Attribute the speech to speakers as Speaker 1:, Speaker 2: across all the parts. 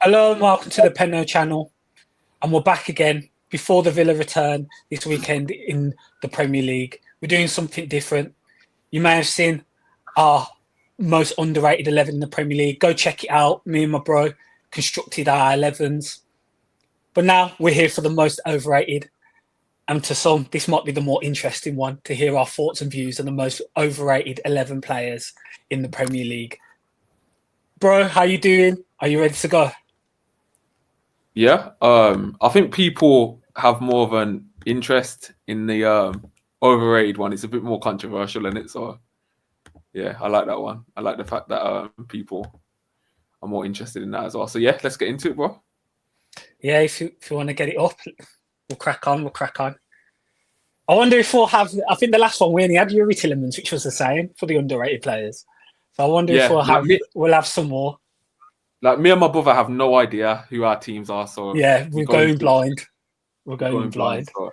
Speaker 1: Hello and welcome to the Penno Channel. And we're back again before the Villa return this weekend in the Premier League. We're doing something different. You may have seen our most underrated 11 in the Premier League. Go check it out. Me and my bro constructed our 11s. But now we're here for the most overrated. And to some, this might be the more interesting one to hear our thoughts and views on the most overrated 11 players in the Premier League. Bro, how you doing? Are you ready to go?
Speaker 2: Yeah, I think people have more of an interest in the overrated one. It's a bit more controversial in it, so yeah, I like that one. I like the fact that people are more interested in that as well. So yeah, let's get into it, bro.
Speaker 1: Yeah, if you want to get it up, we'll crack on. We'll crack on. I wonder if we'll have. I think the last one we only had Yuri Tillemans, which was the same for the underrated players. So I wonder if
Speaker 2: Yeah,
Speaker 1: we'll have some more.
Speaker 2: Like me and my brother have no idea who our teams are, so
Speaker 1: Yeah, we're going blind. We're going blind.
Speaker 2: So.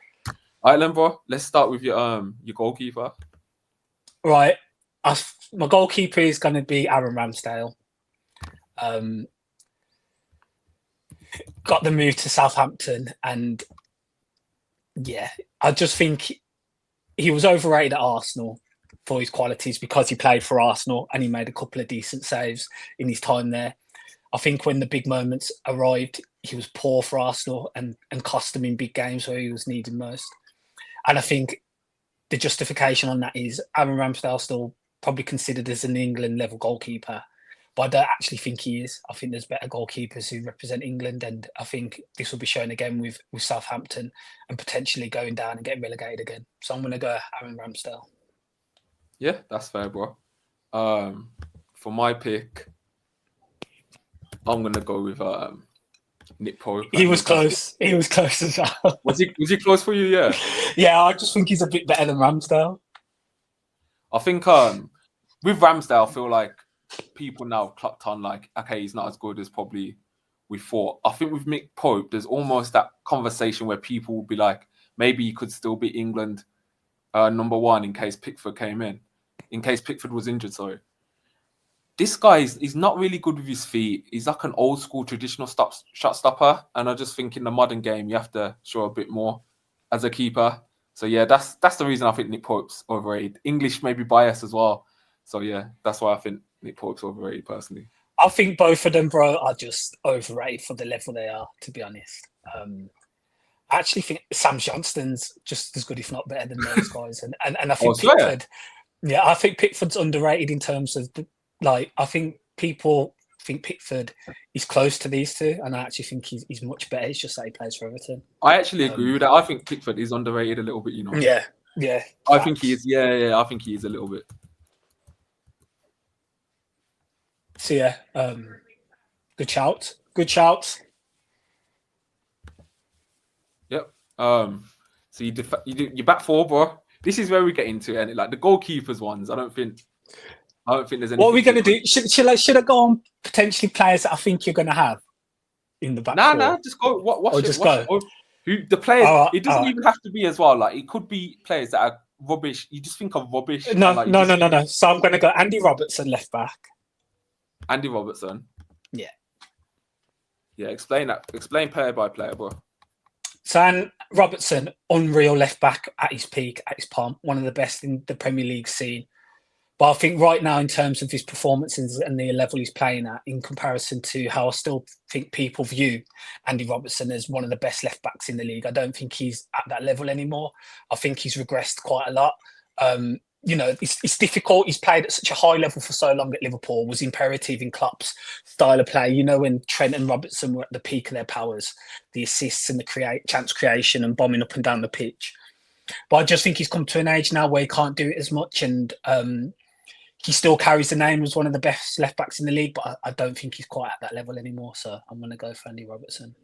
Speaker 2: All right, then, bro. Let's start with your goalkeeper.
Speaker 1: Right, my goalkeeper is going to be Aaron Ramsdale. Got the move to Southampton, and yeah, I just think he was overrated at Arsenal for his qualities because he played for Arsenal and he made a couple of decent saves in his time there. I think when the big moments arrived, he was poor for Arsenal and cost them in big games where he was needed most. And I think the justification on that is Aaron Ramsdale still probably considered as an England level goalkeeper, but I don't actually think he is. I think there's better goalkeepers who represent England, and I think this will be shown again with Southampton and potentially going down and getting relegated again. So I'm going to go Aaron Ramsdale.
Speaker 2: Yeah, that's fair, bro. For my pick, I'm gonna go with Nick Pope.
Speaker 1: He was close. He was close as well.
Speaker 2: Was he close for you? Yeah.
Speaker 1: Yeah, I just think he's a bit better than Ramsdale.
Speaker 2: I think with Ramsdale, I feel like people now have clocked on like, okay, he's not as good as probably we thought. I think with Nick Pope, there's almost that conversation where people will be like, maybe he could still be England number one in case Pickford was injured. Sorry. This guy he's not really good with his feet. He's like an old school traditional shot stopper, and I just think in the modern game you have to show a bit more as a keeper. So yeah, that's the reason I think Nick Pope's overrated. English may be biased as well, so yeah, that's why I think Nick Pope's overrated personally.
Speaker 1: I think both of them, bro, are just overrated for the level they are. To be honest, I actually think Sam Johnston's just as good, if not better, than those guys, and I think Pickford. Yeah, I think Pickford's underrated in terms of I think people think Pickford is close to these two, and I actually think he's much better. It's just that he plays for Everton.
Speaker 2: I actually agree with that. I think Pickford is underrated a little bit, you know.
Speaker 1: Yeah.
Speaker 2: I think he is. Yeah. I think he is a little bit.
Speaker 1: So yeah, good shout. Good shout.
Speaker 2: Yep. So you back four, bro. This is where we get into it, and like the goalkeepers ones. I don't think there's anything.
Speaker 1: What are we going to do? Should I go on potentially players that I think you're going to have in the back?
Speaker 2: Nah, just go. Who the players? It doesn't even have to be as well. Like it could be players that are rubbish. You just think of rubbish.
Speaker 1: No. So I'm going to go Andy Robertson, left back.
Speaker 2: Andy Robertson.
Speaker 1: Yeah.
Speaker 2: Yeah. Explain that. Explain player by player, bro.
Speaker 1: So Robertson, unreal left back at his peak, at his palm, one of the best in the Premier League scene. But I think right now, in terms of his performances and the level he's playing at, in comparison to how I still think people view Andy Robertson as one of the best left backs in the league, I don't think he's at that level anymore. I think he's regressed quite a lot. It's difficult. He's played at such a high level for so long at Liverpool. Was imperative in Klopp's style of play. You know, when Trent and Robertson were at the peak of their powers, the assists and the chance creation and bombing up and down the pitch. But I just think he's come to an age now where he can't do it as much, and he still carries the name as one of the best left backs in the league, but I don't think he's quite at that level anymore. So I'm going to go for Andy Robertson.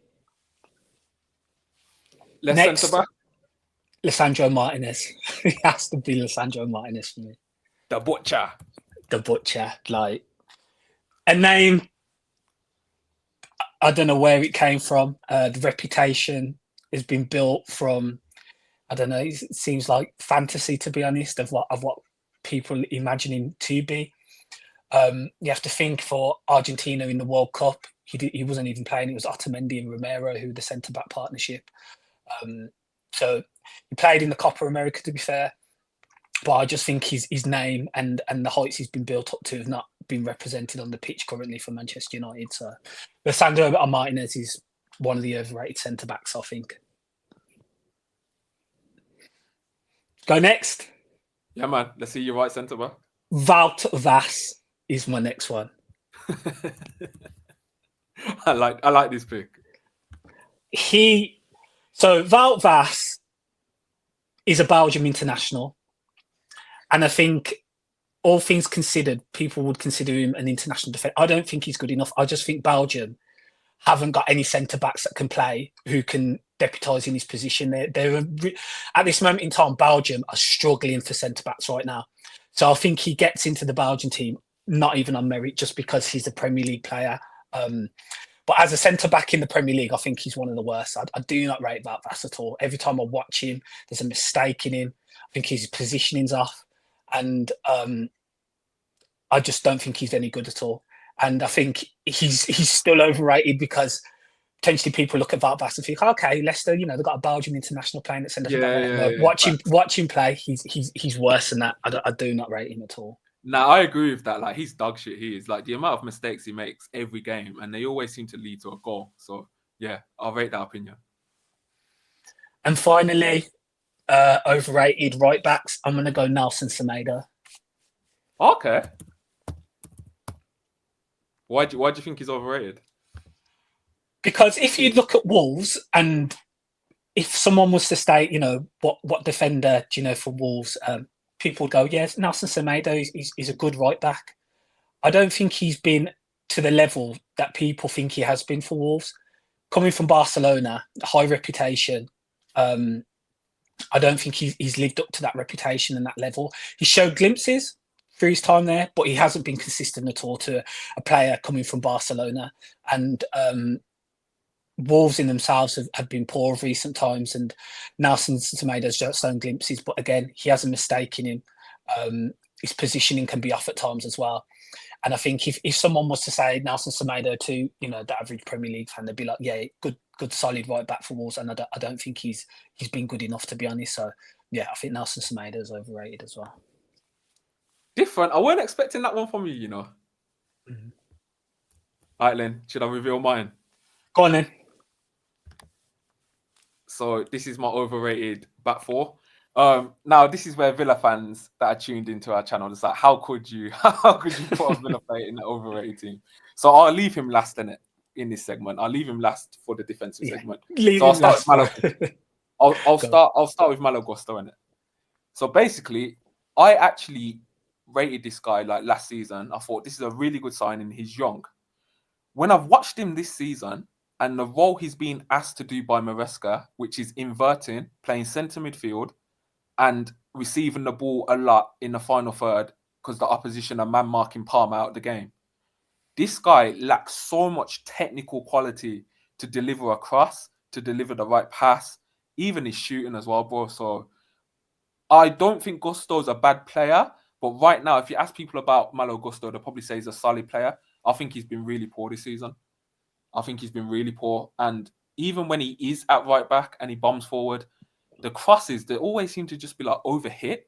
Speaker 2: Next, centre back,
Speaker 1: Lisandro Martinez. It has to be Lisandro Martinez for me.
Speaker 2: The Butcher.
Speaker 1: Like a name. I don't know where it came from. The reputation has been built from. I don't know. It seems like fantasy, to be honest, of what people imagine him to be. You have to think for Argentina in the World Cup, he wasn't even playing. It was Otamendi and Romero who were the centre back partnership. So he played in the Copa America, to be fair. But I just think his name and the heights he's been built up to have not been represented on the pitch currently for Manchester United. So Lisandro Martinez is one of the overrated centre backs, I think. Go next.
Speaker 2: Yeah, man. Let's see your right centre back.
Speaker 1: Wout Vass is my next one.
Speaker 2: I like this pick.
Speaker 1: So Wout Vass is a Belgium international. And I think, all things considered, people would consider him an international defender. I don't think he's good enough. I just think Belgium haven't got any centre-backs that can play who can deputise in his position. They're at this moment in time, Belgium are struggling for centre-backs right now. So I think he gets into the Belgian team, not even on merit, just because he's a Premier League player. But as a centre-back in the Premier League, I think he's one of the worst. I do not rate Wout Vass at all. Every time I watch him, there's a mistake in him. I think his positioning's off. And I just don't think he's any good at all. And I think he's still overrated because potentially people look at Wout Vass and think, okay, Leicester, they've got a Belgian international playing at centre back. Watch him play. He's worse than that. I do not rate him at all.
Speaker 2: Now, I agree with that. Like, he's dog shit. He is. Like, the amount of mistakes he makes every game, and they always seem to lead to a goal. So, yeah, I'll rate that opinion.
Speaker 1: And finally, overrated right backs. I'm going to go Nelson Semedo.
Speaker 2: Okay. Why do you think he's overrated?
Speaker 1: Because if you look at Wolves, and if someone was to state, what defender, for Wolves, people would go, yes, Nelson Semedo is a good right back. I don't think he's been to the level that people think he has been for Wolves. Coming from Barcelona, high reputation, I don't think he's lived up to that reputation and that level. He showed glimpses through his time there, but he hasn't been consistent at all to a player coming from Barcelona. And Wolves in themselves have been poor of recent times, and Nelson Semedo's shown glimpses, but again, he has a mistake in him. His positioning can be off at times as well. And I think if someone was to say Nelson Semedo to, the average Premier League fan, they'd be like, yeah, good solid right back for Wolves. And I don't think he's been good enough, to be honest. So yeah, I think Nelson Semedo is overrated as well.
Speaker 2: Different. I weren't expecting that one from you,
Speaker 1: Mm-hmm.
Speaker 2: All right, Lynn, should I reveal mine?
Speaker 1: Go on then.
Speaker 2: So this is my overrated back four. Now this is where Villa fans that are tuned into our channel is like, how could you put a Villa player in the overrated team? So I'll leave him last in this segment. I'll leave him last for the defensive segment. So I'll start with Malo. I'll start with Malo Gusto in it. So basically, I actually rated this guy like last season. I thought this is a really good signing. He's young. When I've watched him this season and the role he's being asked to do by Maresca, which is inverting, playing centre midfield, and receiving the ball a lot in the final third because the opposition are man-marking Palmer out of the game. This guy lacks so much technical quality to deliver a cross, to deliver the right pass, even his shooting as well, bro. So I don't think Gusto's a bad player, but right now, if you ask people about Malo Gusto, they'll probably say he's a solid player. I think he's been really poor this season. I think he's been really poor. And even when he is at right back and he bombs forward, the crosses, they always seem to just be like overhit.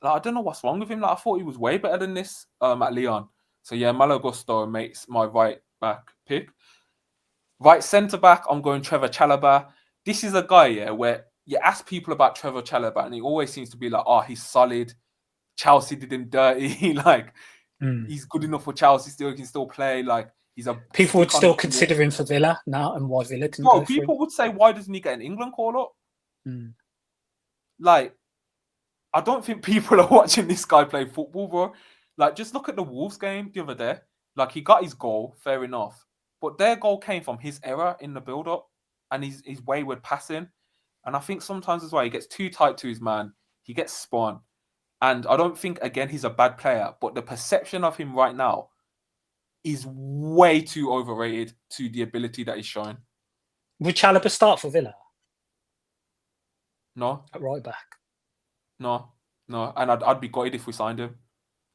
Speaker 2: Like, I don't know what's wrong with him. Like, I thought he was way better than this at Lyon. So yeah, Malo Gusto makes my right back pick. Right centre back, I'm going Trevor Chalobah. This is a guy, where you ask people about Trevor Chalobah and he always seems to be like, oh, he's solid. Chelsea did him dirty. Like, he's good enough for Chelsea still. He can still play. Like,
Speaker 1: people would still consider him for Villa now, and why Villa didn't go for him.
Speaker 2: People would say, why doesn't he get an England call up? Like, I don't think people are watching this guy play football, bro. Like, just look at the Wolves game the other day. Like, he got his goal, fair enough. But their goal came from his error in the build-up and his wayward passing. And I think sometimes as well, he gets too tight to his man. He gets spun. And I don't think, again, he's a bad player. But the perception of him right now is way too overrated to the ability that he's showing.
Speaker 1: Would Chalobah start for Villa?
Speaker 2: No.
Speaker 1: At right back?
Speaker 2: No. And I'd be gutted if we signed him.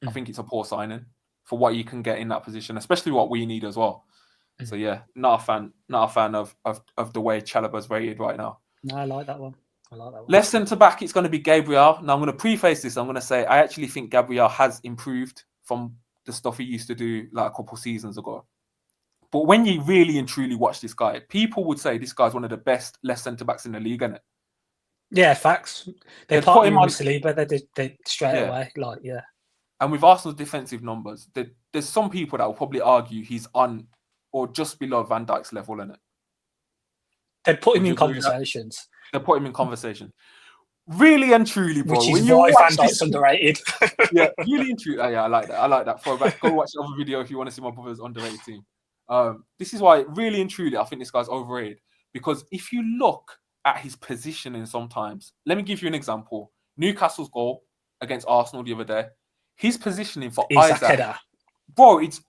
Speaker 2: I think it's a poor signing for what you can get in that position, especially what we need as well. So yeah, not a fan of the way Chalobah's rated right now.
Speaker 1: No, I like that one. I like that one.
Speaker 2: Left centre back, it's going to be Gabriel. Now I'm going to preface this. I'm going to say I actually think Gabriel has improved from the stuff he used to do like a couple seasons ago. But when you really and truly watch this guy, people would say this guy's one of the best left centre backs in the league, isn't it?
Speaker 1: Yeah, facts. They
Speaker 2: They'd put him on
Speaker 1: Saliba. They straight away, like, yeah.
Speaker 2: And with Arsenal's defensive numbers, there's some people that will probably argue he's on or just below Van Dijk's level, isn't it?
Speaker 1: They'd put him in conversations.
Speaker 2: They put him in conversation. Really and truly, bro.
Speaker 1: Which is why Van Dijk's underrated.
Speaker 2: Yeah, really and truly. Yeah, I like that. I like that. Go watch the other video if you want to see my brother's underrated team. This is why, really and truly, I think this guy's overrated. Because if you look at his positioning sometimes, let me give you an example. Newcastle's goal against Arsenal the other day, his positioning for Isaac, bro, it's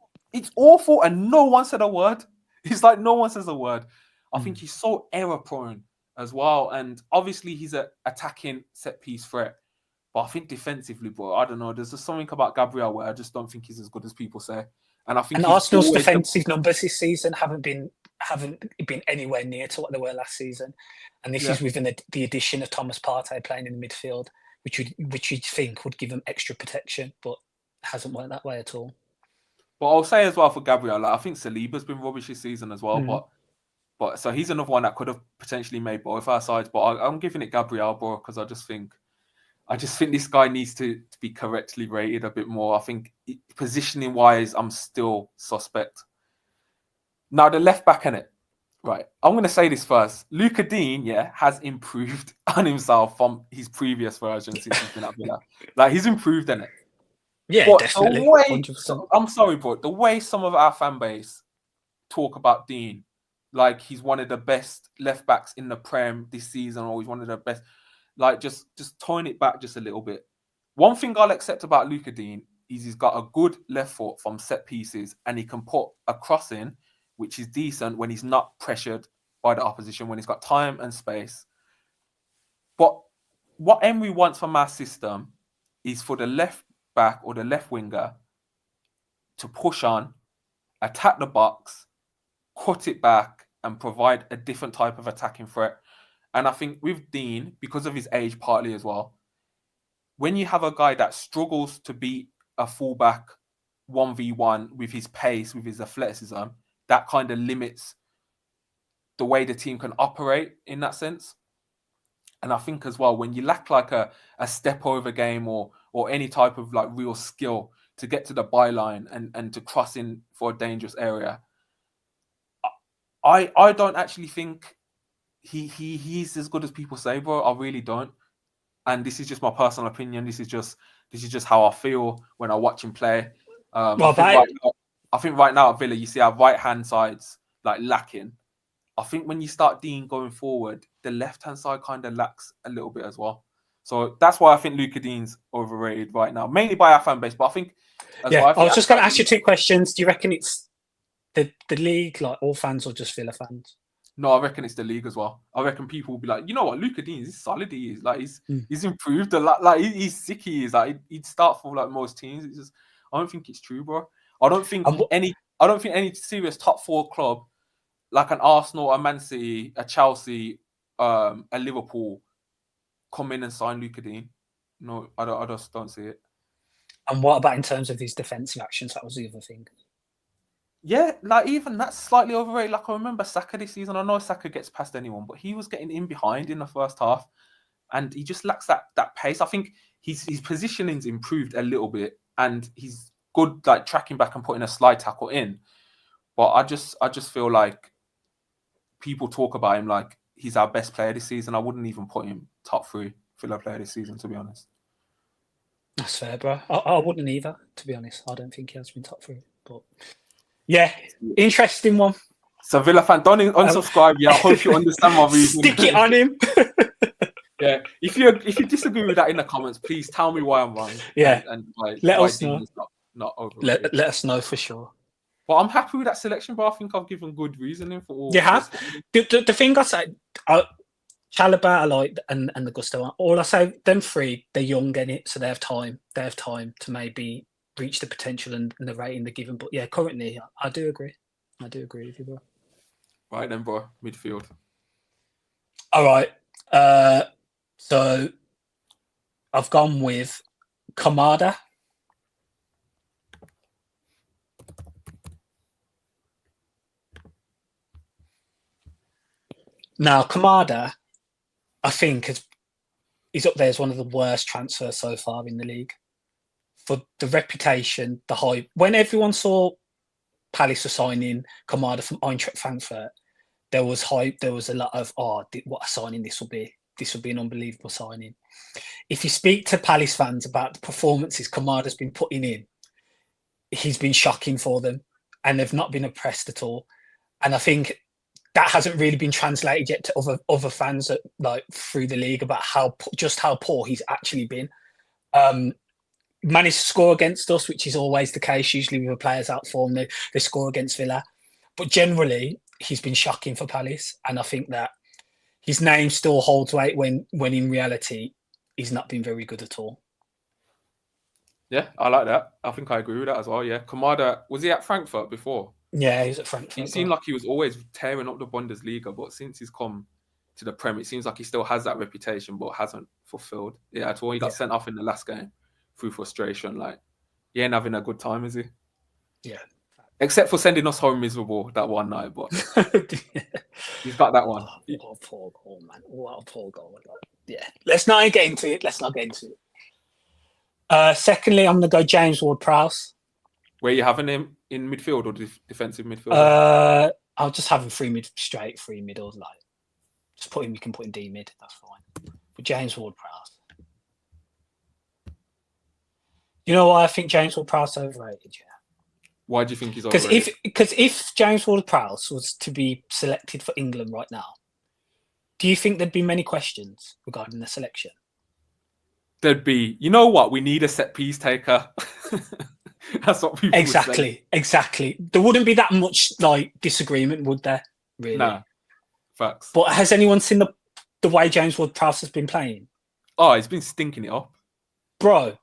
Speaker 2: awful and no one said a word. It's like no one says a word. I think he's so error prone as well. And obviously he's an attacking set piece threat. But I think defensively, bro, I don't know. There's just something about Gabriel where I just don't think he's as good as people say. And I think
Speaker 1: Arsenal's defensive numbers this season haven't been anywhere near to what they were last season. And this is within the addition of Thomas Partey playing in the midfield, which you'd think would give them extra protection, but it hasn't worked that way at all.
Speaker 2: But I'll say as well for Gabriel, like, I think Saliba's been rubbish this season as well. But so he's another one that could have potentially made both our sides. But I'm giving it Gabriel, bro, because I just think this guy needs to be correctly rated a bit more. I think positioning wise, I'm still suspect. Now the left back in it, right? I'm going to say this first. Luca Dean, has improved on himself from his previous version since he's been at Villa. Like he's improved in it.
Speaker 1: Yeah,
Speaker 2: but
Speaker 1: definitely.
Speaker 2: I'm sorry, bro. The way some of our fan base talk about Dean, like he's one of the best left backs in the Prem this season, or he's one of the best. Like just tone it back just a little bit. One thing I'll accept about Luca Dean is he's got a good left foot from set pieces, and he can put a cross in, which is decent when he's not pressured by the opposition, when he's got time and space. But what Emery wants from our system is for the left back or the left winger to push on, attack the box, cut it back, and provide a different type of attacking threat. And I think with Dean, because of his age partly as well, when you have a guy that struggles to beat a fullback 1v1 with his pace, with his athleticism, that kind of limits the way the team can operate in that sense. And I think as well, when you lack like a step over game or any type of like real skill to get to the byline and to cross in for a dangerous area, I don't actually think he's as good as people say, bro. I really don't. And this is just my personal opinion. This is just how I feel when I watch him play. I think right now at Villa, you see our right hand sides like lacking. I think when you start Dean going forward, the left hand side kind of lacks a little bit as well. So that's why I think Luca Dean's overrated right now, mainly by our fan base. But I think,
Speaker 1: I was just going to ask you two questions. Do you reckon it's the league, like all fans, or just Villa fans?
Speaker 2: No, I reckon it's the league as well. I reckon people will be like, you know what, Luca Dean is solid. He is like he's improved a lot. Like he's sick. He is like he'd start for like most teams. It's just I don't think it's true, bro. I don't think any serious top 4 club like an Arsenal, a Man City, a Chelsea, a Liverpool come in and sign Luca Dean. No, I just don't see it.
Speaker 1: And what about in terms of these defensive actions? That was the other thing.
Speaker 2: Yeah, like even that's slightly overrated. Like I remember Saka this season. I know Saka gets past anyone, but he was getting in behind in the first half, and he just lacks that pace. I think his positioning's improved a little bit, and he's good like tracking back and putting a slide tackle in. But I just feel like people talk about him like he's our best player this season. I wouldn't even put him top 3 Villa player this season, to be honest.
Speaker 1: That's fair, bro. I wouldn't either, to be honest. I don't think he has been top 3, but. Yeah, interesting one.
Speaker 2: So Villa fan, don't unsubscribe. I hope you understand my reason.
Speaker 1: Stick it on him.
Speaker 2: Yeah, if you disagree with that in the comments, please tell me why I'm wrong.
Speaker 1: Yeah,
Speaker 2: and
Speaker 1: let us know.
Speaker 2: Not over.
Speaker 1: Let us know for sure.
Speaker 2: But I'm happy with that selection, but I think I've given good reasoning for all.
Speaker 1: You have. The thing I say, Chalobah, I like, and the Gusto. All I say, them 3, they're young in it, so they have time. They have time to maybe reach the potential and the rating they're given. But yeah, currently, I do agree. I do agree with you, bro.
Speaker 2: Right then, bro. Midfield.
Speaker 1: All right. So I've gone with Kamada. Now, Kamada, I think, is up there as one of the worst transfers so far in the league. For the reputation, the hype. When everyone saw Palace were signing Kamada from Eintracht Frankfurt, there was hype. There was a lot of, what a signing this will be. This will be an unbelievable signing. If you speak to Palace fans about the performances Kamada's been putting in, he's been shocking for them, and they've not been impressed at all. And I think that hasn't really been translated yet to other fans through the league about how poor he's actually been. Managed to score against us, which is always the case. Usually with the players out form, they score against Villa, but generally he's been shocking for Palace, and I think that his name still holds weight when in reality he's not been very good at all.
Speaker 2: Yeah, I like that. I think I agree with that as well. Yeah, Kamada, was he at Frankfurt before?
Speaker 1: Yeah, he was at Frankfurt.
Speaker 2: It seemed like he was always tearing up the Bundesliga, but since he's come to the Prem, it seems like he still has that reputation, but hasn't fulfilled. Yeah, at all. He got sent off in the last game through frustration. Like, he ain't having a good time, is he?
Speaker 1: Yeah.
Speaker 2: Except for sending us home miserable that one night, but he's got that one.
Speaker 1: What a poor goal, man. What a poor goal. Yeah. Let's not get into it. Secondly, I'm going to go James Ward-Prowse.
Speaker 2: Where you having him in midfield or defensive midfield?
Speaker 1: I'll just have him free middle. Like, just put him. You can put him D mid. That's fine. But James Ward-Prowse. You know why I think James Ward-Prowse overrated? Yeah.
Speaker 2: Why do you think he's overrated?
Speaker 1: Because if James Ward-Prowse was to be selected for England right now, do you think there'd be many questions regarding the selection?
Speaker 2: There'd be, you know what? We need a set piece taker. That's what people would say.
Speaker 1: Exactly. There wouldn't be that much disagreement, would there? Really?
Speaker 2: Nah. Facts.
Speaker 1: But has anyone seen the way James Ward-Prowse has been playing?
Speaker 2: Oh, he's been stinking it up.
Speaker 1: Bro,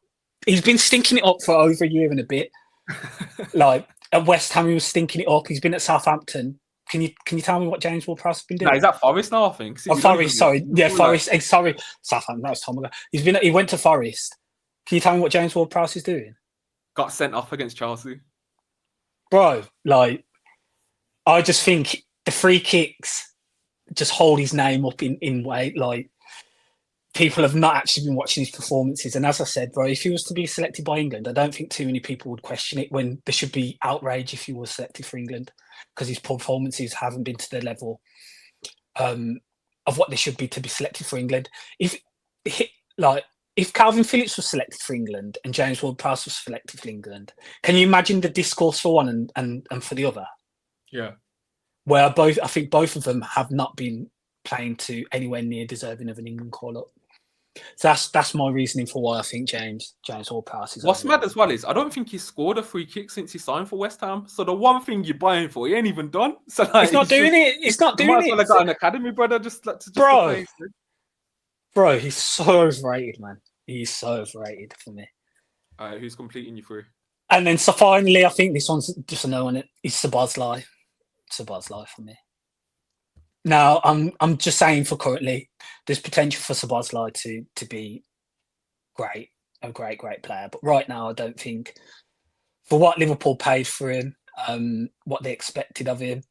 Speaker 1: he's been stinking it up for over a year and a bit. At West Ham, he was stinking it up. He's been at Southampton. Can you tell me what James Ward-Prowse has been doing?
Speaker 2: No, he's at Forest now, I think.
Speaker 1: Forest, sorry. Yeah, Forest. Sorry, Southampton. That was Tom ago. He went to Forest. Can you tell me what James Ward-Prowse is doing?
Speaker 2: Got sent off against Chelsea.
Speaker 1: Bro, I just think the free kicks just hold his name up in weight. People have not actually been watching his performances. And as I said, bro, if he was to be selected by England, I don't think too many people would question it, when there should be outrage if he was selected for England, because his performances haven't been to the level of what they should be to be selected for England. If Calvin Phillips was selected for England and James Ward-Prowse was selected for England, can you imagine the discourse for one and for the other?
Speaker 2: Yeah.
Speaker 1: Where I think both of them have not been playing to anywhere near deserving of an England call-up. So that's my reasoning for why I think James Ward-Prowse is.
Speaker 2: What's mad as well is I don't think he's scored a free kick since he signed for West Ham. So the one thing you're buying for, he ain't even done. So
Speaker 1: he's not doing it. He's not doing it.
Speaker 2: Might as well got an academy, brother.
Speaker 1: Bro, he's so overrated, man. He's so overrated for me.
Speaker 2: All right, who's completing you through?
Speaker 1: And then so finally, I think this one's just another one. It's Szoboszlai. Szoboszlai for me. Now, I'm just saying for currently, there's potential for Szoboszlai to be great, a great player. But right now, I don't think, for what Liverpool paid for him, what they expected of him,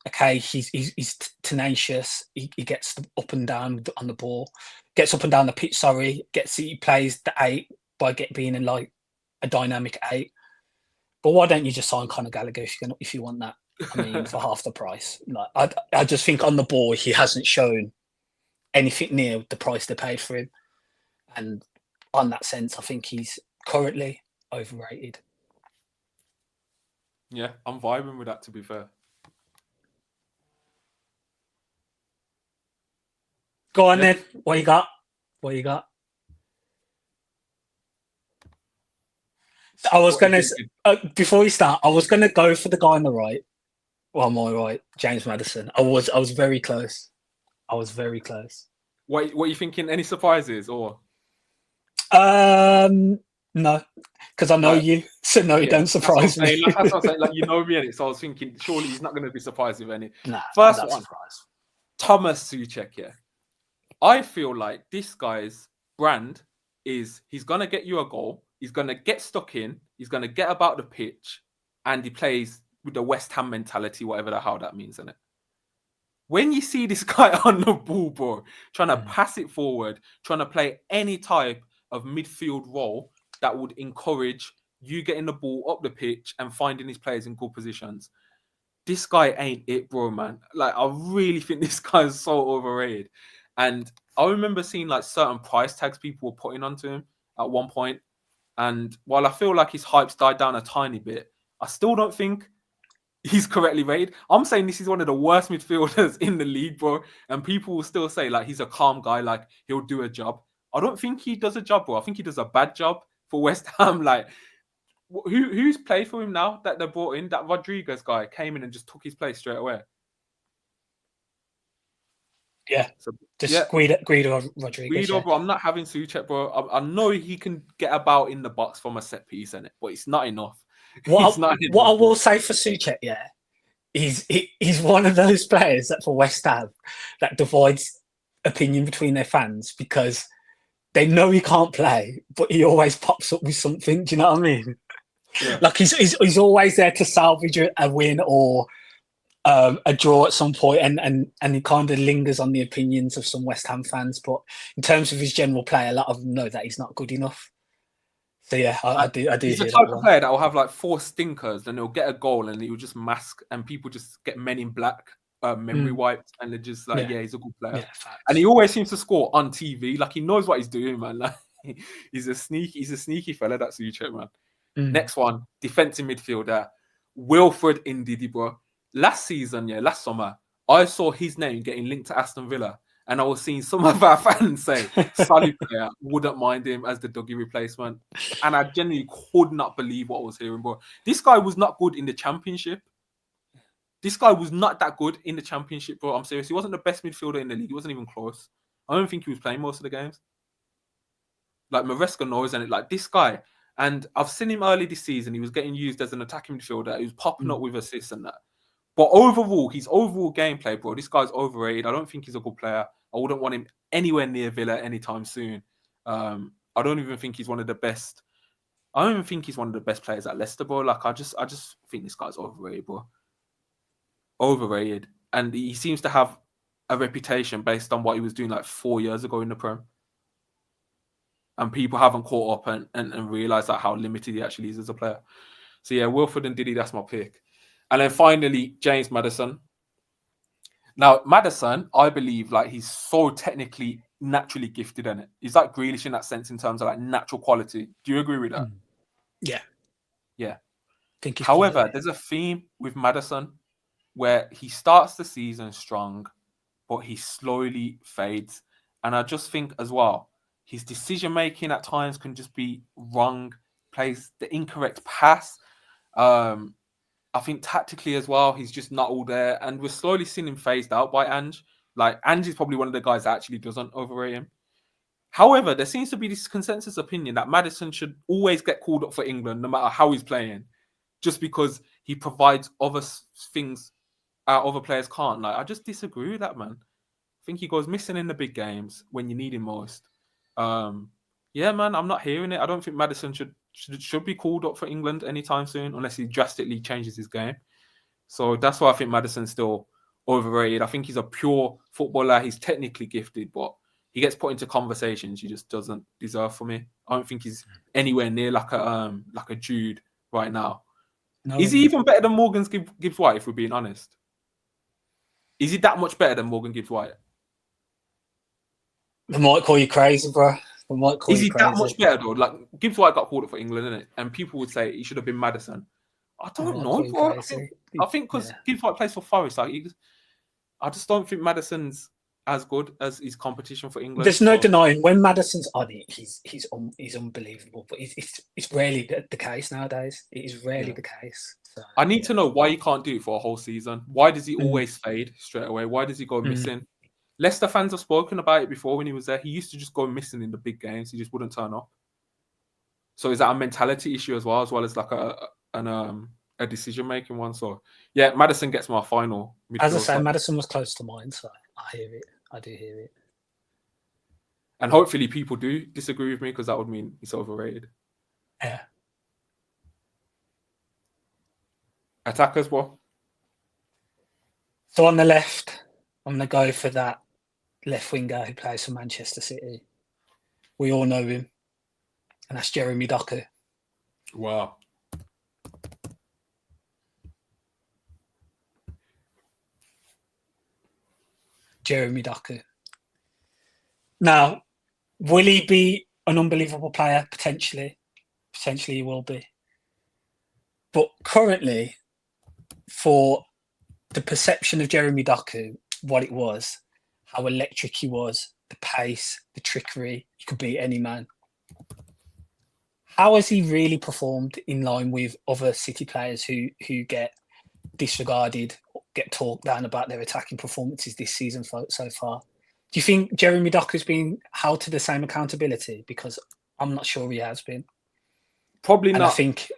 Speaker 1: okay, he's tenacious. He gets up and down on the ball, gets up and down the pitch. Sorry, he plays the 8 by being in a dynamic 8. But why don't you just sign Conor Gallagher if you want that? I mean, for half the price. I just think on the ball he hasn't shown anything near the price they paid for him, and on that sense, I think he's currently overrated.
Speaker 2: Yeah, I'm vibing with that. To be fair.
Speaker 1: Go on then. What you got? I was going to, before you start, I was going to go for the guy on the right. Well, my right, James Maddison. I was very close. What are you thinking? Any surprises or? No, No, because I know
Speaker 2: Right.
Speaker 1: you, so no, it don't
Speaker 2: That's what I'm
Speaker 1: surprise me.
Speaker 2: saying. Like, that's what I'm saying. Like, you know me, and so I was thinking, surely he's not going to be surprised with any.
Speaker 1: Nah,
Speaker 2: First
Speaker 1: not
Speaker 2: one,
Speaker 1: surprised.
Speaker 2: Thomas Souček. Yeah, I feel like this guy's brand is he's going to get you a goal. He's going to get stuck in. He's going to get about the pitch, and he plays with the West Ham mentality, whatever the hell that means, innit? When you see this guy on the ball, bro, trying to pass it forward, trying to play any type of midfield role that would encourage you getting the ball up the pitch and finding his players in good positions, this guy ain't it, bro, man. Like, I really think this guy is so overrated. And I remember seeing like certain price tags people were putting onto him at one point. And while I feel like his hype's died down a tiny bit, I still don't think he's correctly rated. I'm saying this is one of the worst midfielders in the league, bro. And people will still say like he's a calm guy, like he'll do a job. I don't think he does a job, bro. I think he does a bad job for West Ham. Like, who's played for him now that they brought in? That Rodriguez guy came in and just took his place straight away.
Speaker 1: Yeah,
Speaker 2: So,
Speaker 1: just Guido Rodriguez.
Speaker 2: Guido,
Speaker 1: Yeah.
Speaker 2: bro, I'm not having Souček, bro. I know he can get about in the box from a set piece, in it, but it's not enough.
Speaker 1: What I will say for Souček, yeah, he's one of those players that for West Ham that divides opinion between their fans because they know he can't play, but he always pops up with something. Do you know what I mean?
Speaker 2: Yeah.
Speaker 1: Like he's always there to salvage a win or a draw at some point, and he kind of lingers on the opinions of some West Ham fans. But in terms of his general play, a lot of them know that he's not good enough. So yeah, I do.
Speaker 2: He's the
Speaker 1: hear
Speaker 2: type
Speaker 1: that
Speaker 2: of player that will have like 4 stinkers, and he'll get a goal, and he'll just mask, and people just get Men in Black memory wiped, and they're just like, yeah, he's a good player.
Speaker 1: Yeah,
Speaker 2: and he always seems to score on TV. Like, he knows what he's doing, man. Like, he's a sneaky fella. That's Souček, man. Next one, defensive midfielder, Wilfred Ndidi, bro. Last summer, I saw his name getting linked to Aston Villa, and I was seeing some of our fans say Solly player wouldn't mind him as the Dougie replacement. And I genuinely could not believe what I was hearing, bro. This guy was not good in the Championship. This guy was not that good in the Championship, bro. I'm serious. He wasn't the best midfielder in the league. He wasn't even close. I don't think he was playing most of the games. Like, Maresca knows, and like this guy. And I've seen him early this season. He was getting used as an attacking midfielder. He was popping up with assists and that. But overall, his overall gameplay, bro, this guy's overrated. I don't think he's a good player. I wouldn't want him anywhere near Villa anytime soon. I don't even think he's one of the best. I don't even think he's one of the best players at Leicester, bro. Like, I just think this guy's overrated, bro. Overrated. And he seems to have a reputation based on what he was doing like 4 years ago in the Prem. And people haven't caught up and realised like how limited he actually is as a player. So yeah, Wilfred Ndidi, that's my pick. And then finally, James Maddison. Now, Maddison, I believe, like, he's so technically, naturally gifted in it. He's like Grealish in that sense in terms of like natural quality. Do you agree with that?
Speaker 1: Yeah.
Speaker 2: Yeah.
Speaker 1: Think
Speaker 2: However, there's a theme with Maddison where he starts the season strong, but he slowly fades. And I just think as well, his decision making at times can just be wrong, plays the incorrect pass. I think tactically as well, he's just not all there. And we're slowly seeing him phased out by Ange. Like, Ange is probably one of the guys that actually doesn't overrate him. However, there seems to be this consensus opinion that Maddison should always get called up for England, no matter how he's playing, just because he provides other things other players can't. Like, I just disagree with that, man. I think he goes missing in the big games when you need him most. Yeah, man, I'm not hearing it. I don't think Maddison should be called up for England anytime soon, unless he drastically changes his game. So that's why I think Maddison's still overrated. I think he's a pure footballer. He's technically gifted, but he gets put into conversations he just doesn't deserve for me. I don't think he's anywhere near like a Jude right now. No. Is he even better than Morgan Gibbs-White, if we're being honest? Is he that much better than Morgan Gibbs-White?
Speaker 1: They might call you crazy, bro.
Speaker 2: Is he that much better, though? Like, Gibbs-White got called up for England, innit? And people would say he should have been Maddison. I don't know, bro. I think because Gibbs-White plays for Forest, like, I just don't think Maddison's as good as his competition for England.
Speaker 1: There's no denying when Maddison's on it, he's unbelievable. But it's rarely the case nowadays. It is rarely the case. So,
Speaker 2: I need to know why he can't do it for a whole season. Why does he always fade straight away? Why does he go missing? Leicester fans have spoken about it before when he was there. He used to just go missing in the big games. He just wouldn't turn up. So is that a mentality issue as well as like a decision making one? So yeah, Maddison gets my final midfield.
Speaker 1: As I say,
Speaker 2: slot.
Speaker 1: Maddison was close to mine, so I hear it. I do hear it.
Speaker 2: And hopefully people do disagree with me because that would mean he's overrated.
Speaker 1: Yeah.
Speaker 2: Attackers, what?
Speaker 1: So on the left, I'm going to go for that left winger who plays for Manchester City. We all know him, and that's Jeremy Doku.
Speaker 2: Wow.
Speaker 1: Jeremy Doku. Now, will he be an unbelievable player? Potentially. Potentially he will be. But currently, for the perception of Jeremy Doku, what it was, how electric he was, the pace, the trickery, he could beat any man. How has he really performed in line with other City players who get disregarded, get talked down about their attacking performances this season so far? Do you think Jeremy Doku's been held to the same accountability? Because I'm not sure he has been.
Speaker 2: Probably
Speaker 1: and
Speaker 2: not.
Speaker 1: I think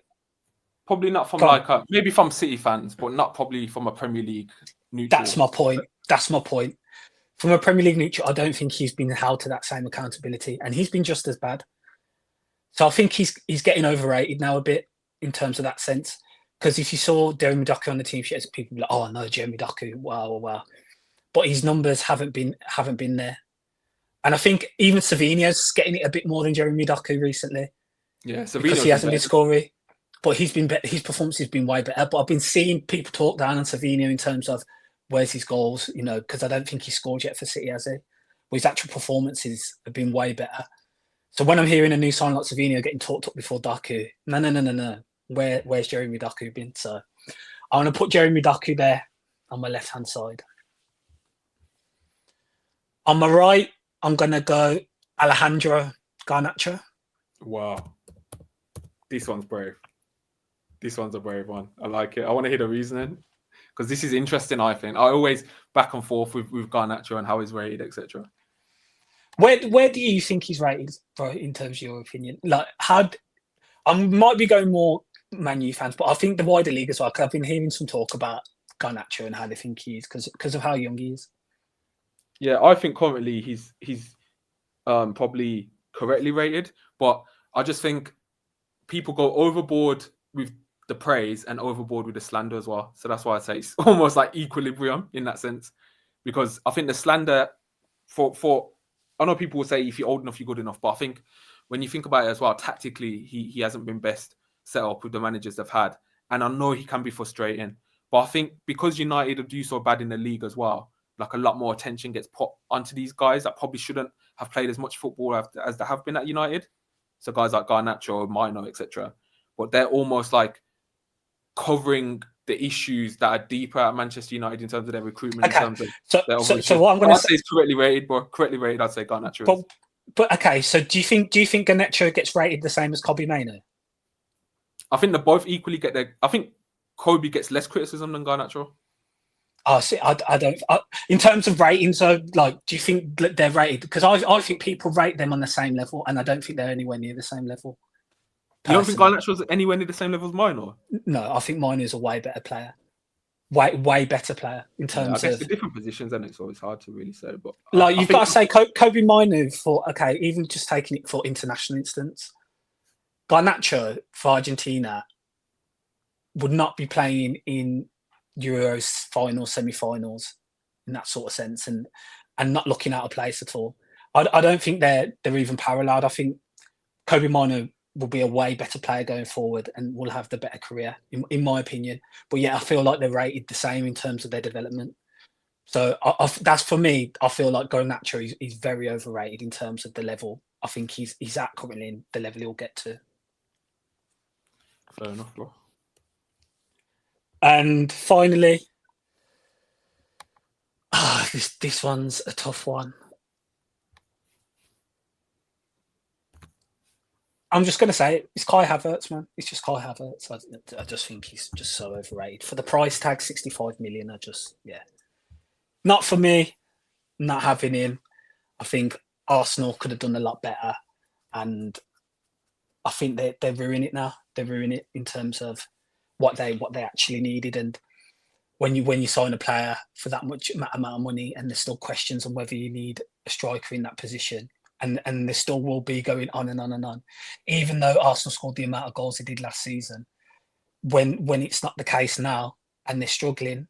Speaker 2: probably not from maybe from City fans, but not probably from a Premier League neutral.
Speaker 1: That's my point. From a Premier League neutral, I don't think he's been held to that same accountability, and he's been just as bad. So I think he's getting overrated now a bit in terms of that sense. Because if you saw Jeremy Doku on the team sheet, people be like, "Oh no, Jeremy Doku, wow," but his numbers haven't been there. And I think even Savinho's getting it a bit more than Jeremy Doku recently.
Speaker 2: Yeah,
Speaker 1: because he hasn't been scoring, but his performance has been way better. But I've been seeing people talk down on Savinho in terms of where's his goals, because I don't think he scored yet for City, has he? But his actual performances have been way better. So when I'm hearing a new sign like Savinho getting talked up before Doku, no. Where's Jeremy Doku been? So I want to put Jeremy Doku there on my left-hand side. On my right, I'm going to go Alejandro Garnacho.
Speaker 2: Wow. This one's brave. This one's a brave one. I like it. I want to hear the reasoning because this is interesting, I think. I always back and forth with Garnacho and how he's rated, etc.
Speaker 1: Where do you think he's rated, bro, in terms of your opinion? Like, I might be going more Man U fans, but I think the wider league as well, because I've been hearing some talk about Garnacho and how they think he is because of how young he is.
Speaker 2: Yeah, I think currently he's probably correctly rated, but I just think people go overboard with the praise and overboard with the slander as well. So that's why I say it's almost like equilibrium in that sense, because I think the slander for I know people will say if you're old enough, you're good enough, but I think when you think about it as well, tactically, he hasn't been best set up with the managers they've had. And I know he can be frustrating, but I think because United do so bad in the league as well, like a lot more attention gets put onto these guys that probably shouldn't have played as much football as they have been at United. So guys like Garnacho, Mino, etc. But they're almost like covering the issues that are deeper at Manchester United in terms of their recruitment.
Speaker 1: Okay.
Speaker 2: In terms of
Speaker 1: so what I'm going to
Speaker 2: say is correctly rated, but correctly rated, I'd say Garnacho.
Speaker 1: But okay, so do you think Garnacho gets rated the same as Kobbie Mainoo?
Speaker 2: I think they both equally get their. I think Kobe gets less criticism than Garnacho.
Speaker 1: Oh, see, I don't. In terms of rating, so like, do you think they're rated? Because I think people rate them on the same level, and I don't think they're anywhere near the same level.
Speaker 2: You don't think Garnacho's anywhere near the same level as mine, or?
Speaker 1: No, I think Mainoo is a way better player. Way better player in terms
Speaker 2: of
Speaker 1: the
Speaker 2: different positions, and it's always hard to really say. But
Speaker 1: like you've got to say Kobbie Mainoo for even just taking it for international instance. Garnacho for Argentina would not be playing in Euros finals, semi-finals in that sort of sense, and not looking out of place at all. I don't think they're even paralleled. I think Kobbie Mainoo will be a way better player going forward and will have the better career, in my opinion. But yeah, I feel like they're rated the same in terms of their development. So that's for me. I feel like Garnacho is very overrated in terms of the level. I think he's at currently in the level he'll get to.
Speaker 2: Fair enough, bro.
Speaker 1: And finally, this one's a tough one. I'm just going to say it's Kai Havertz, man. It's just Kai Havertz. I just think he's just so overrated. For the price tag, 65 million, not for me, not having him. I think Arsenal could have done a lot better. And I think they're ruining it now. They're ruining it in terms of what they actually needed. And when you sign a player for that much amount of money, and there's still questions on whether you need a striker in that position, and there still will be going on and on and on, even though Arsenal scored the amount of goals they did last season. When it's not the case now, and they're struggling,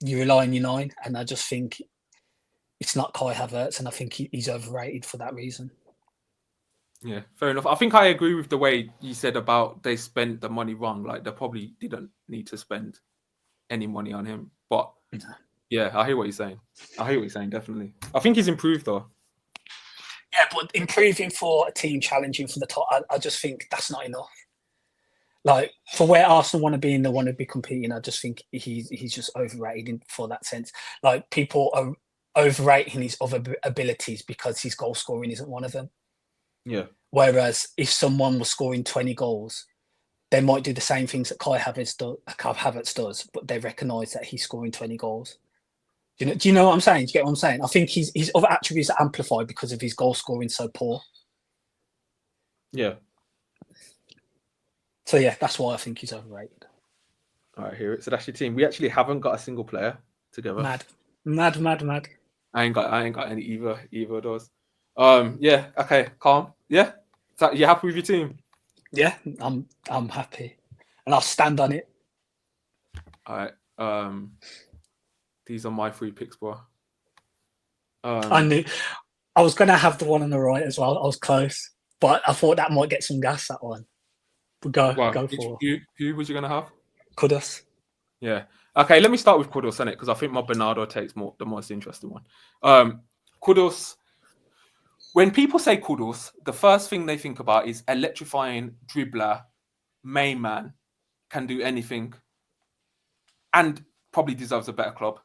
Speaker 1: you rely on your 9, and I just think it's not Kai Havertz, and I think he's overrated for that reason.
Speaker 2: Yeah, fair enough. I think I agree with the way you said about they spent the money wrong. Like, they probably didn't need to spend any money on him. But yeah, I hear what you're saying. Definitely. I think he's improved though.
Speaker 1: Yeah, but improving for a team challenging for the top, I just think that's not enough. Like, for where Arsenal want to be and they want to be competing, I just think he's just overrated for that sense. Like, people are overrating his other abilities because his goal scoring isn't one of them.
Speaker 2: Yeah.
Speaker 1: Whereas if someone was scoring 20 goals, they might do the same things that Kai Havertz does, but they recognise that he's scoring 20 goals. Do you know what I'm saying? Do you get what I'm saying? I think his other attributes are amplified because of his goal scoring so poor.
Speaker 2: Yeah.
Speaker 1: So yeah, that's why I think he's overrated.
Speaker 2: All right, here. So that's your team. We actually haven't got a single player together.
Speaker 1: Mad.
Speaker 2: I ain't got any either of those. Yeah. Okay. Calm. Yeah. So you happy with your team?
Speaker 1: Yeah, I'm happy, and I'll stand on it.
Speaker 2: All right. These are my 3 picks, bro.
Speaker 1: I knew I was gonna have the one on the right as well. I was close, but I thought that might get some gas. That one. But go for
Speaker 2: who was you gonna have?
Speaker 1: Kudus.
Speaker 2: Yeah. Okay. Let me start with Kudus, innit? Because I think my Bernardo takes the most interesting one. Kudus. When people say Kudus, the first thing they think about is electrifying dribbler, main man, can do anything, and probably deserves a better club.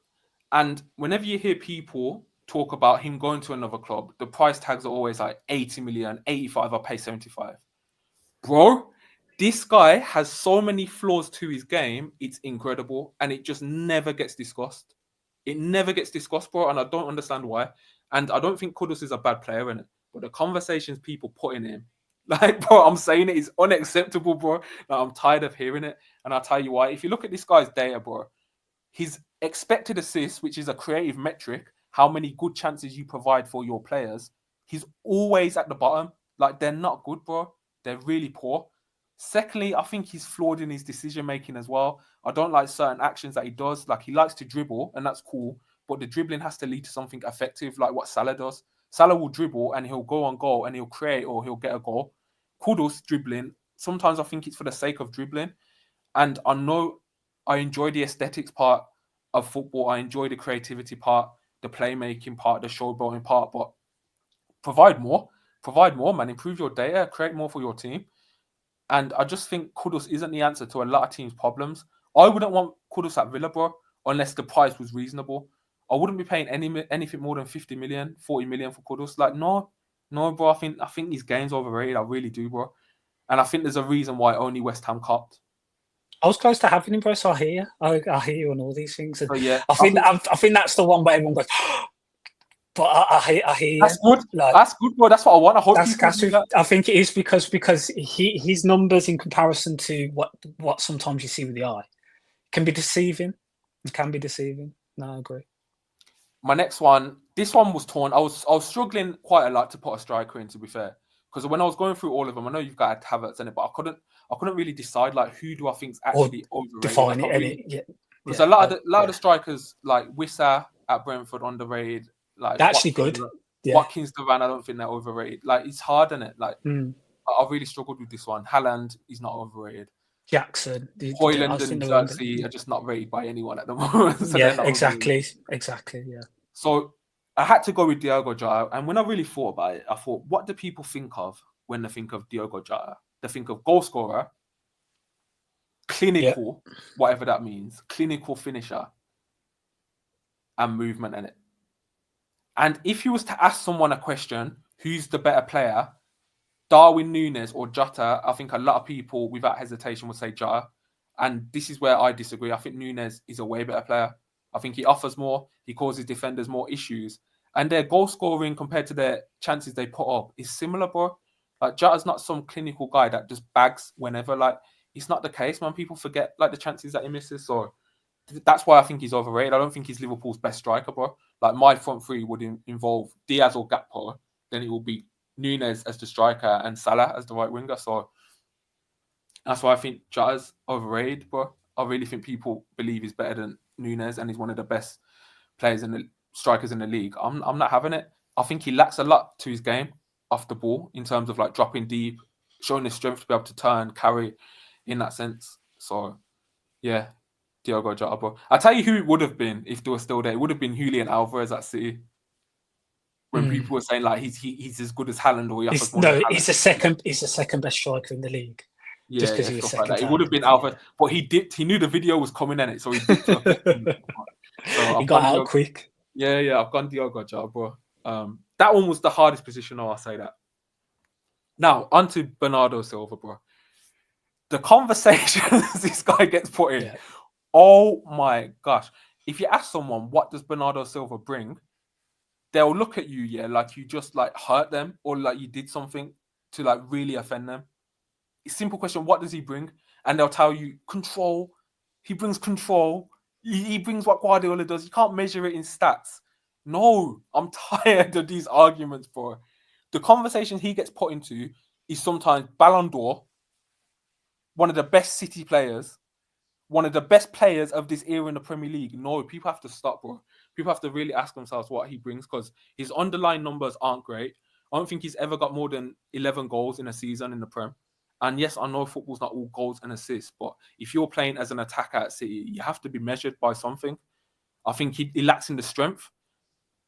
Speaker 2: And whenever you hear people talk about him going to another club, the price tags are always like 80 million, 85, I'll pay 75. Bro, this guy has so many flaws to his game, it's incredible, and it just never gets discussed. It never gets discussed, bro, and I don't understand why. And I don't think Kudus is a bad player in it, but the conversations people put in him, like, bro, I'm saying it is unacceptable, bro. Like, I'm tired of hearing it, and I'll tell you why. If you look at this guy's data, bro, his expected assists, which is a creative metric, how many good chances you provide for your players, he's always at the bottom. Like, they're not good, bro. They're really poor. Secondly, I think he's flawed in his decision making as well. I don't like certain actions that he does. Like, he likes to dribble, and that's cool, but the dribbling has to lead to something effective, like what Salah does. Salah will dribble and he'll go on goal and he'll create or he'll get a goal. Kudus dribbling, sometimes I think it's for the sake of dribbling. And I know I enjoy the aesthetics part of football. I enjoy the creativity part, the playmaking part, the showboating part, but provide more, man. Improve your data, create more for your team. And I just think Kudus isn't the answer to a lot of teams' problems. I wouldn't want Kudus at Villa, bro, unless the price was reasonable. I wouldn't be paying anything more than 50 million, 40 million for Kudus. Like, no, bro. I think his game's overrated. I really do, bro. And I think there's a reason why only West Ham copped.
Speaker 1: I was close to having him, bro. So I hear you. I hear you on all these things. And
Speaker 2: So yeah,
Speaker 1: I think that's the one where everyone goes. But I hear you.
Speaker 2: That's good.
Speaker 1: Like,
Speaker 2: that's good, bro. That's what I want. I hope
Speaker 1: I think it is because his numbers in comparison to what sometimes you see with the eye can be deceiving. It can be deceiving. No, I agree.
Speaker 2: My next one, this one was torn. I was struggling quite a lot to put a striker in, to be fair, because when I was going through all of them, I know you've got Havertz in it, but I couldn't really decide, like, who do I think's actually overrated.
Speaker 1: Define it,
Speaker 2: because a lot of the strikers, like Wissa at Brentford, underrated. Like,
Speaker 1: they're actually good.
Speaker 2: Watkins, Duran, I don't think they're overrated. Like, it's hard, isn't it? Like, I really struggled with this one. Haaland is not overrated.
Speaker 1: Jackson,
Speaker 2: Hoyland and Xerxes are just not rated by anyone at the moment. So
Speaker 1: yeah, exactly. Yeah.
Speaker 2: So I had to go with Diogo Jota, and when I really thought about it, I thought, what do people think of when they think of Diogo Jota? They think of goal scorer, clinical, whatever that means, clinical finisher, and movement in it. And if you was to ask someone a question, who's the better player, Darwin Núñez or Jota, I think a lot of people without hesitation would say Jota. And this is where I disagree. I think Núñez is a way better player. I think he offers more. He causes defenders more issues. And their goal scoring compared to their chances they put up is similar, bro. Like Jota's not some clinical guy that just bags whenever. Like it's not the case, man. People forget like the chances that he misses. So that's why I think he's overrated. I don't think he's Liverpool's best striker, bro. Like my front three would involve Diaz or Gakpo. Then it will be Nunes as the striker and Salah as the right winger. So that's why I think Jota's overrated, bro. I really think people believe he's better than Nunes and he's one of the best players in the strikers in the league. I'm not having it. I think he lacks a lot to his game off the ball in terms of like dropping deep, showing his strength to be able to turn, carry in that sense. So yeah, Diogo Jota, bro. I'll tell you who it would have been if they were still there. It would have been Julian Alvarez at City. When people were saying like he's as good as Haaland or he offers more.
Speaker 1: No, he's the second best striker in the league.
Speaker 2: Yeah,
Speaker 1: just because he was second.
Speaker 2: Like it would have been Alvarez, but he knew the video was coming in it, so he dipped. So
Speaker 1: he got out quick.
Speaker 2: Yeah, I've gone Diogo Jota, bro. That one was the hardest position, I'll say that. Now, on to Bernardo Silva, bro. The conversations this guy gets put in. Yeah. Oh my gosh. If you ask someone, what does Bernardo Silva bring? They'll look at you, yeah, like you just like hurt them or like you did something to like really offend them. Simple question, what does he bring? And they'll tell you control. He brings control. He brings what Guardiola does. You can't measure it in stats. No, I'm tired of these arguments, bro. The conversation he gets put into is sometimes Ballon d'Or, one of the best City players, one of the best players of this era in the Premier League. No, people have to stop, bro. People have to really ask themselves what he brings because his underlying numbers aren't great. I don't think he's ever got more than 11 goals in a season in the Prem. And yes, I know football's not all goals and assists, but if you're playing as an attacker at City, you have to be measured by something. I think he lacks in the strength.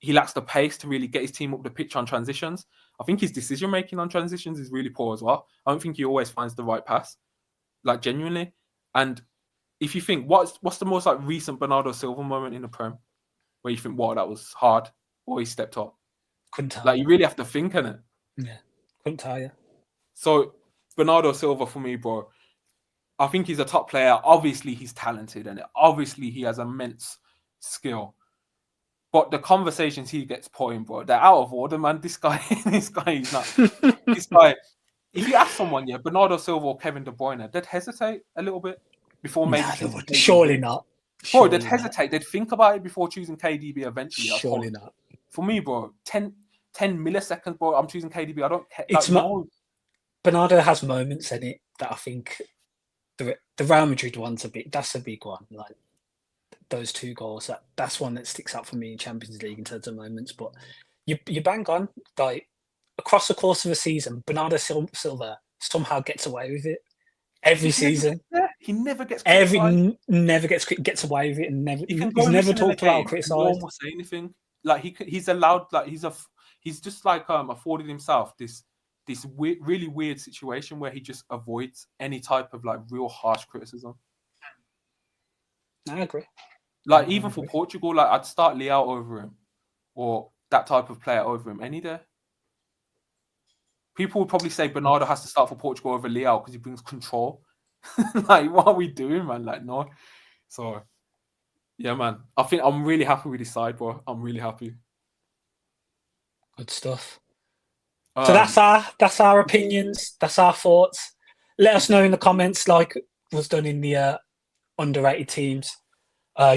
Speaker 2: He lacks the pace to really get his team up the pitch on transitions. I think his decision-making on transitions is really poor as well. I don't think he always finds the right pass, like genuinely. And if you think, what's the most like recent Bernardo Silva moment in the Prem where you think, wow, that was hard, or he stepped up?
Speaker 1: Couldn't tell.
Speaker 2: Like you really have to think in it.
Speaker 1: Yeah, couldn't tell you.
Speaker 2: So Bernardo Silva for me, bro, I think he's a top player. Obviously, he's talented and obviously he has immense skill. But the conversations he gets put in, bro, they're out of order, man. This guy is not. This guy, if you ask someone, yeah, Bernardo Silva or Kevin De Bruyne, they'd hesitate a little bit before maybe choosing KDB.
Speaker 1: Surely not.
Speaker 2: Bro, they'd hesitate. They'd think about it before choosing KDB eventually.
Speaker 1: Surely not.
Speaker 2: For me, bro, 10 milliseconds, bro, I'm choosing KDB. I don't care.
Speaker 1: Bernardo has moments in it that I think the Real Madrid one's that's a big one. Like those 2 goals, that's one that sticks out for me in Champions League in terms of moments. But you bang on, like across the course of a season, Bernardo Silva somehow gets away with it every season.
Speaker 2: He never gets
Speaker 1: gets away with it, and he's never talked about or criticised.
Speaker 2: No one will say anything. Like he's allowed. Like he's just like afforded himself this really weird situation where he just avoids any type of like real harsh criticism.
Speaker 1: I agree.
Speaker 2: Like even for Portugal, like I'd start Leao over him, or that type of player over him any day. People would probably say Bernardo has to start for Portugal over Leao because he brings control. Like, what are we doing, man? Like, no. So, yeah, man. I think I'm really happy with this side, bro. I'm really happy.
Speaker 1: Good stuff. So that's our opinions. That's our thoughts. Let us know in the comments, like was done in the underrated teams.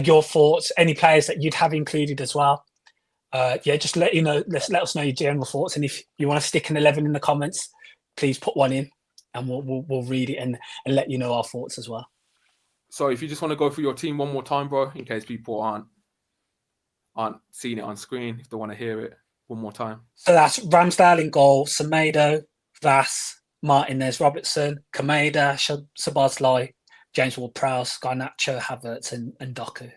Speaker 1: Your thoughts, any players that you'd have included as well. Just let us know your general thoughts, and if you want to stick an 11 in the comments, please put one in, and we'll read it and let you know our thoughts as well.
Speaker 2: So if you just want to go through your team one more time, bro, in case people aren't seeing it on screen, if they want to hear it one more time.
Speaker 1: So that's Ramsdale in goal, Semedo, Vass, Martinez, Robertson, Kameda, Szoboszlai, James Ward-Prowse, Garnacho, Havertz, and Doku.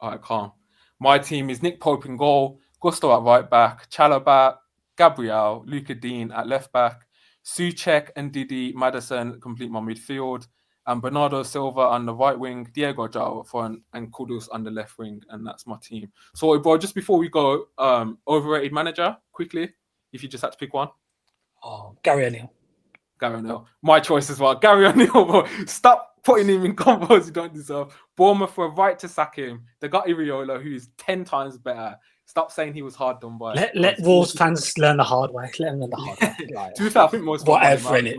Speaker 2: All right, calm. My team is Nick Pope in goal, Gusto at right back, Chalobah, Gabriel, Luka Dean at left back, Souček and Didi Maddison complete my midfield, and Bernardo Silva on the right wing, Diego Jota up front, and Kudus on the left wing, and that's my team. So, bro, just before we go, overrated manager, quickly, if you just had to pick one.
Speaker 1: Oh, Gary O'Neill.
Speaker 2: Gary O'Neill. My choice as well. Gary O'Neill, bro. Stop putting him in combos you don't deserve. Bournemouth were right to sack him. They got Iriola, who is 10 times better. Stop saying he was hard done by.
Speaker 1: Let Wolves fans learn the hard way. Let them learn the hard way. Like,
Speaker 2: To be fair, I think most
Speaker 1: whatever in it.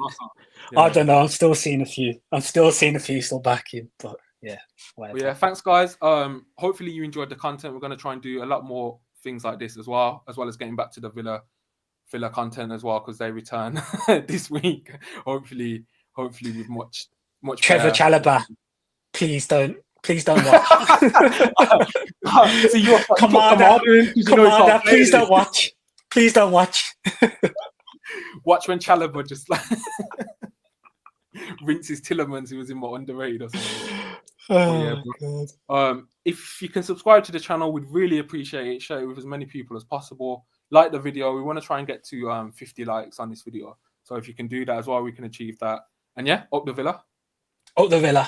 Speaker 2: Yeah.
Speaker 1: I don't know. I'm still seeing a few still backing, but yeah.
Speaker 2: But yeah, thanks guys. Hopefully you enjoyed the content. We're going to try and do a lot more things like this as well as getting back to the Villa content as well, because they return this week. Hopefully with much
Speaker 1: Trevor
Speaker 2: better.
Speaker 1: Chalobah, please don't watch.
Speaker 2: See, you're
Speaker 1: Commander, please don't watch. Please don't watch.
Speaker 2: Watch when Chalobah just like rinses Tillemans, who was in my underrated or something.
Speaker 1: God.
Speaker 2: If you can subscribe to the channel, we'd really appreciate it. Share it with as many people as possible. Like the video. We want to try and get to 50 likes on this video. So if you can do that as well, we can achieve that. And yeah, up the Villa.
Speaker 1: Up the Villa.